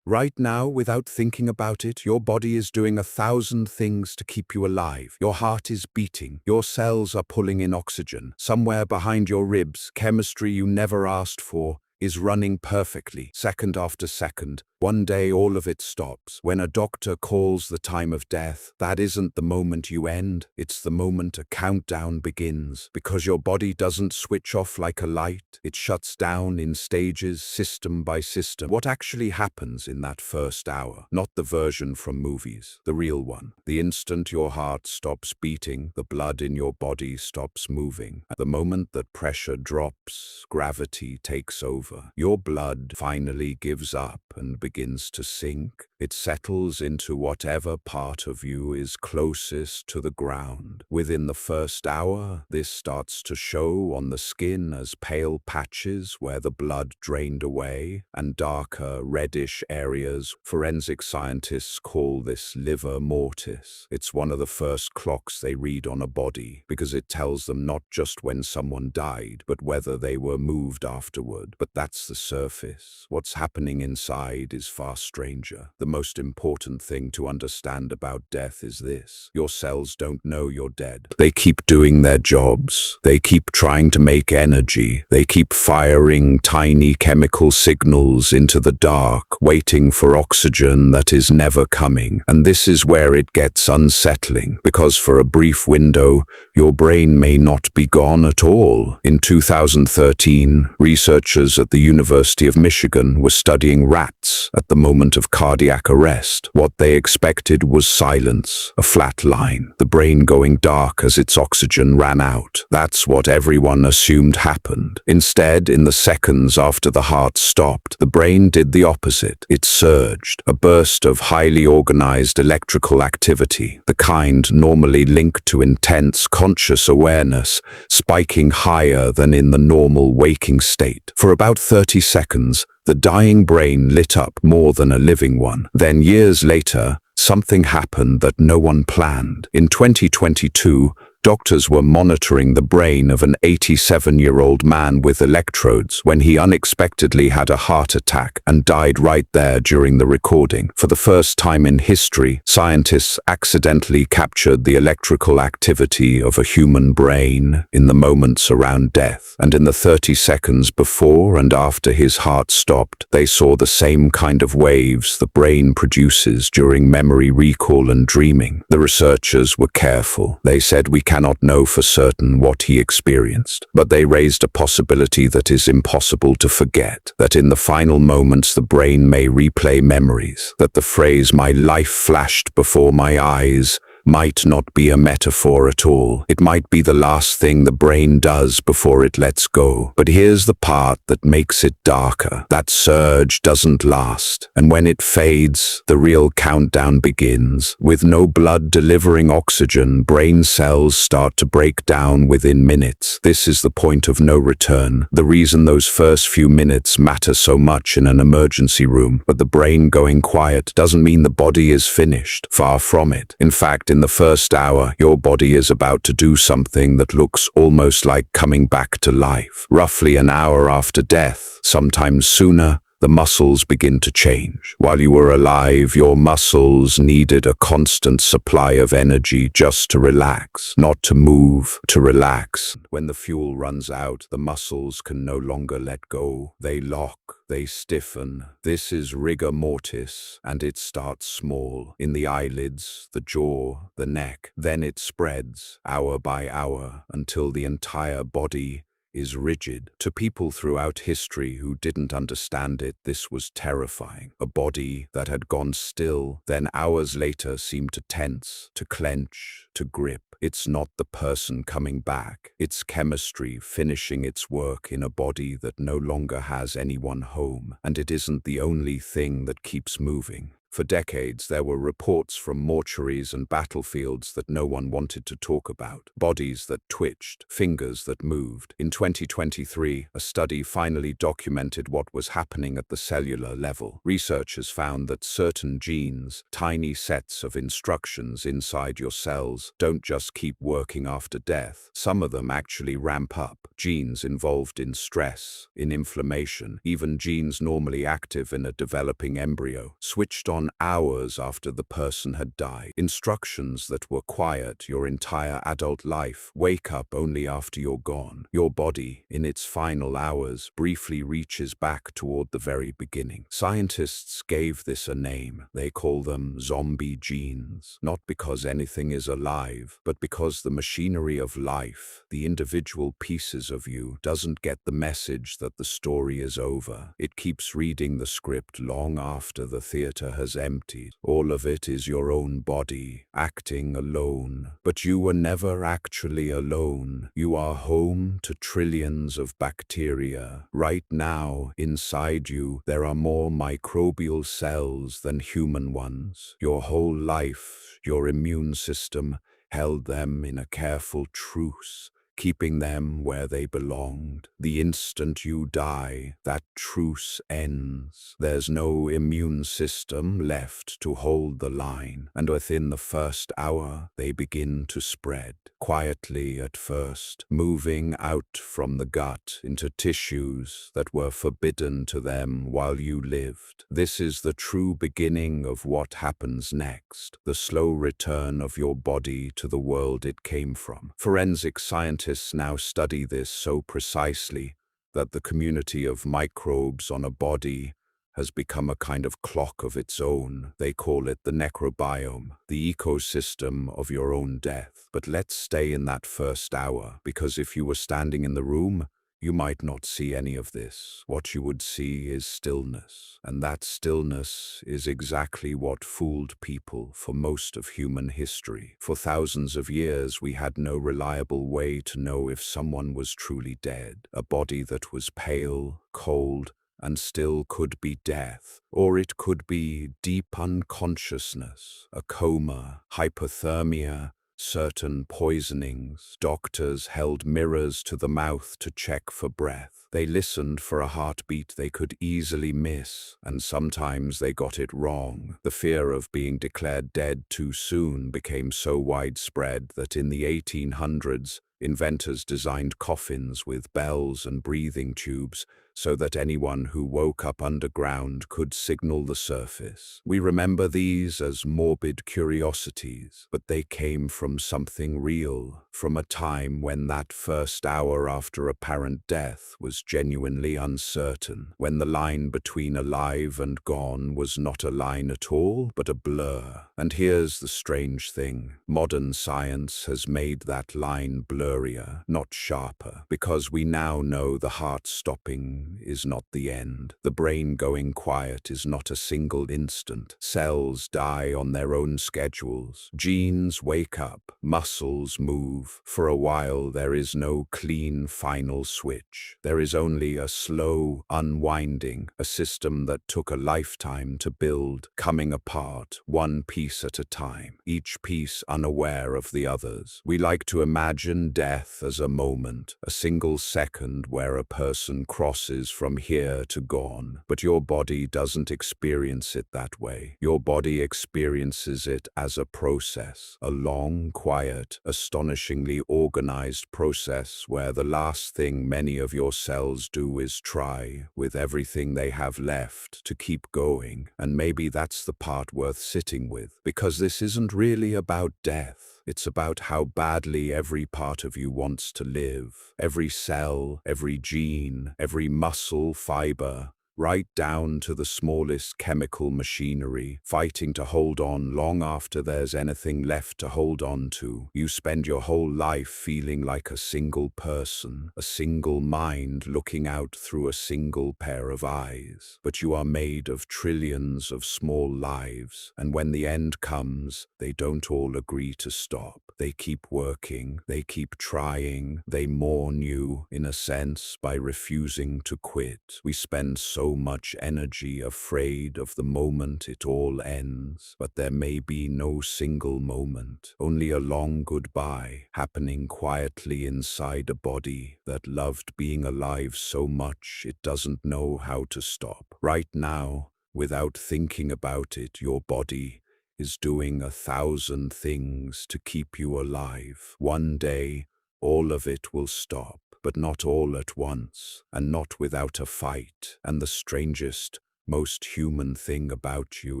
Right now, without thinking about it, your body is doing 1,000 things to keep you alive. Your heart is beating. Your cells are pulling in oxygen. Somewhere behind your ribs, chemistry you never asked for is running perfectly, second after second. One day all of it stops. When a doctor calls the time of death, that isn't the moment you end, it's the moment a countdown begins. Because your body doesn't switch off like a light, it shuts down in stages, system by system. What actually happens in that first hour? Not the version from movies, the real one. The instant your heart stops beating, the blood in your body stops moving. At the moment that pressure drops, gravity takes over. Your blood finally gives up and begins to sink. It settles into whatever part of you is closest to the ground. Within the first hour, this starts to show on the skin as pale patches where the blood drained away, and darker, reddish areas. Forensic scientists call this livor mortis. It's one of the first clocks they read on a body, because it tells them not just when someone died, but whether they were moved afterward. But that's the surface. What's happening inside is far stranger. The most important thing to understand about death is this: your cells don't know you're dead. They keep doing their jobs. They keep trying to make energy. They keep firing tiny chemical signals into the dark, waiting for oxygen that is never coming. And this is where it gets unsettling, because for a brief window, your brain may not be gone at all. In 2013, researchers at the University of Michigan were studying rats at the moment of cardiac arrest. What they expected was silence, a flat line, the brain going dark as its oxygen ran out. That's what everyone assumed happened. Instead, in the seconds after the heart stopped, the brain did the opposite. It surged, a burst of highly organized electrical activity, the kind normally linked to intense conscious awareness, spiking higher than in the normal waking state. For about 30 seconds, the dying brain lit up more than a living one. Then years later, something happened that no one planned. In 2022, doctors were monitoring the brain of an 87-year-old man with electrodes when he unexpectedly had a heart attack and died right there during the recording. For the first time in history, scientists accidentally captured the electrical activity of a human brain in the moments around death. And in the 30 seconds before and after his heart stopped, they saw the same kind of waves the brain produces during memory recall and dreaming. The researchers were careful. They said, "We cannot know for certain what he experienced," but they raised a possibility that is impossible to forget, that in the final moments the brain may replay memories, that the phrase "my life flashed before my eyes" might not be a metaphor at all. It might be the last thing the brain does before it lets go. But here's the part that makes it darker. That surge doesn't last, and when it fades, the real countdown begins. With no blood delivering oxygen, brain cells start to break down within minutes. This is the point of no return, the reason those first few minutes matter so much in an emergency room. But the brain going quiet doesn't mean the body is finished. Far from it. In fact, in the first hour, your body is about to do something that looks almost like coming back to life. Roughly an hour after death, sometimes sooner, the muscles begin to change. While you were alive, your muscles needed a constant supply of energy just to relax, not to move, to relax. When the fuel runs out, the muscles can no longer let go. They lock, they stiffen. This is rigor mortis, and it starts small, in the eyelids, the jaw, the neck. Then it spreads, hour by hour, until the entire body is rigid. To people throughout history who didn't understand it, this was terrifying. A body that had gone still, then hours later seemed to tense, to clench, to grip. It's not the person coming back. It's chemistry finishing its work in a body that no longer has anyone home. And it isn't the only thing that keeps moving. For decades, there were reports from mortuaries and battlefields that no one wanted to talk about. Bodies that twitched, fingers that moved. In 2023, a study finally documented what was happening at the cellular level. Researchers found that certain genes, tiny sets of instructions inside your cells, don't just keep working after death. Some of them actually ramp up. Genes involved in stress, in inflammation, even genes normally active in a developing embryo, switched on hours after the person had died. Instructions that were quiet your entire adult life wake up only after you're gone. Your body, in its final hours, briefly reaches back toward the very beginning. Scientists gave this a name. They call them zombie genes, not because anything is alive, but because the machinery of life, the individual pieces of you, doesn't get the message that the story is over. It keeps reading the script long after the theater has emptied. All of it is your own body, acting alone. But you were never actually alone. You are home to trillions of bacteria. Right now, inside you, there are more microbial cells than human ones. Your whole life, your immune system, held them in a careful truce, keeping them where they belonged. The instant you die, that truce ends. There's no immune system left to hold the line, and within the first hour, they begin to spread. Quietly at first, moving out from the gut into tissues that were forbidden to them while you lived. This is the true beginning of what happens next, the slow return of your body to the world it came from. Forensic scientists now study this so precisely that the community of microbes on a body has become a kind of clock of its own. They call it the necrobiome, the ecosystem of your own death. But let's stay in that first hour, because if you were standing in the room, you might not see any of this. What you would see is stillness. And that stillness is exactly what fooled people for most of human history. For thousands of years, we had no reliable way to know if someone was truly dead. A body that was pale, cold, and still could be death. Or it could be deep unconsciousness, a coma, hypothermia, certain poisonings. Doctors held mirrors to the mouth to check for breath. They listened for a heartbeat they could easily miss, and sometimes they got it wrong. The fear of being declared dead too soon became so widespread that in the 1800s, inventors designed coffins with bells and breathing tubes so that anyone who woke up underground could signal the surface. We remember these as morbid curiosities, but they came from something real, from a time when that first hour after apparent death was genuinely uncertain, when the line between alive and gone was not a line at all, but a blur. And here's the strange thing. Modern science has made that line blurrier, not sharper, because we now know the heart stopping is not the end. The brain going quiet is not a single instant. Cells die on their own schedules. Genes wake up. Muscles move. For a while, there is no clean final switch. There is only a slow unwinding, a system that took a lifetime to build, coming apart, one piece at a time, each piece unaware of the others. We like to imagine death as a moment, a single second where a person crosses from here to gone. But your body doesn't experience it that way. Your body experiences it as a process, a long, quiet, astonishingly organized process where the last thing many of your cells do is try, with everything they have left, to keep going. And maybe that's the part worth sitting with, because this isn't really about death. It's about how badly every part of you wants to live. Every cell, every gene, every muscle fiber, right down to the smallest chemical machinery, fighting to hold on long after there's anything left to hold on to. You spend your whole life feeling like a single person, a single mind looking out through a single pair of eyes. But you are made of trillions of small lives, and when the end comes, they don't all agree to stop. They keep working, they keep trying, they mourn you, in a sense, by refusing to quit. We spend so so much energy, afraid of the moment it all ends. But there may be no single moment, only a long goodbye happening quietly inside a body that loved being alive so much it doesn't know how to stop. Right now, without thinking about it, your body is doing 1,000 things to keep you alive. One day, all of it will stop, but not all at once, and not without a fight. And the strangest, most human thing about you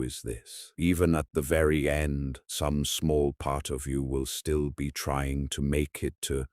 is this: even at the very end, some small part of you will still be trying to make it to